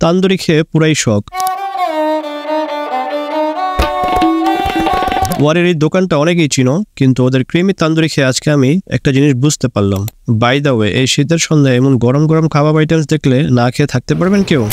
তান্দুরি খেয়ে পুরাই শখ। ওয়ারের এই দোকানটা অনেকেই চিনো, কিন্তু ওদের ক্রিমি তান্দুরি খেয়ে আজকে আমি একটা জিনিস বুঝতে পারলাম। বাই দ্য ওয়ে, এই শীতের সন্ধ্যায় এমন গরম গরম কাবাব আইটেমস দেখলে না খেয়ে থাকতে পারবেন কেউ?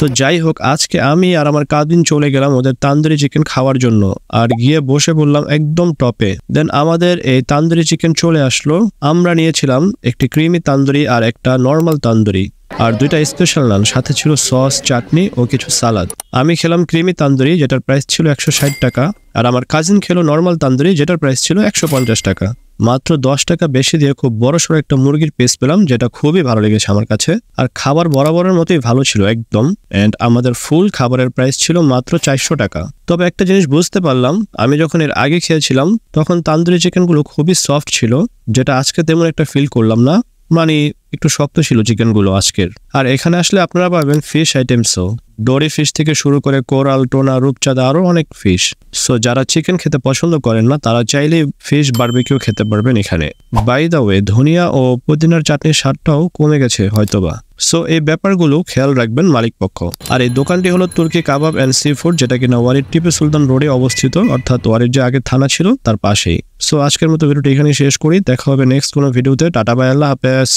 তো যাই হোক, আজকে আমি আর আমার কাজিন চলে গেলাম ওদের তান্দুরি চিকেন খাওয়ার জন্য, আর গিয়ে বসে বললাম একদম টপে। দেন আমাদের এই তান্দুরি চিকেন চলে আসলো। আমরা নিয়েছিলাম একটি ক্রিমি তান্দুরি আর একটা নর্মাল তান্দুরি, আর দুইটা স্পেশাল নান, সাথে ছিল সস, চাটনি ও কিছু সালাদ। আমি খেলাম ক্রিমি তান্দুরি, যেটার প্রাইস ছিল 160 টাকা, আর আমার কাজিন খেলো নর্মাল তান্দুরি, যেটার প্রাইস ছিল 150 টাকা। মাত্র 10 টাকা বেশি দিয়ে খুব বড়সড় একটা মুরগির পিস পেলাম, যেটা খুবই ভালো লেগেছে আমার কাছে। আর খাবার বরাবরের মতোই ভালো ছিল একদম। এন্ড আমাদের ফুল খাবারের প্রাইস ছিল মাত্র 400 টাকা। তবে একটা জিনিস বুঝতে পারলাম, আমি যখন এর আগে খেয়েছিলাম তখন তান্দুরি চিকেনগুলো খুবই সফট ছিল, যেটা আজকে তেমন একটা ফিল করলাম না। মানে একটু শক্ত ছিল চিকেনগুলো আজকের। আর এখানে আসলে আপনারা পাবেন ফিশ আইটেমসও, ডোরি ফিশ থেকে শুরু করে কোরাল, টোনা, রূপচাঁদা, আরো অনেক ফিশ। সো যারা চিকেন খেতে পছন্দ করেন না তারা চাইলে ফিশ বারবিকিউ খেতে পারবেন এখানে। বাই দ্য ওয়ে, ধনিয়া ও পুদিনার চাটনির স্বাদটাও কমে গেছে হয়তোবা। সো এই ব্যাপারগুলো খেয়াল রাখবেন মালিক পক্ষ। আর এই দোকানটি হলো তুর্কি কাবাব অ্যান্ড সি ফুড, যেটা কিনা ওয়ারির টিপু সুলতান রোডে অবস্থিত, অর্থাৎ ওয়ারির যে আগে থানা ছিল তার পাশেই। সো আজকের মতো ভিডিওটি এখানেই শেষ করি। দেখা হবে নেক্সট কোনো ভিডিওতে। টাটা, বাই, আল্লাহ হাফেজ।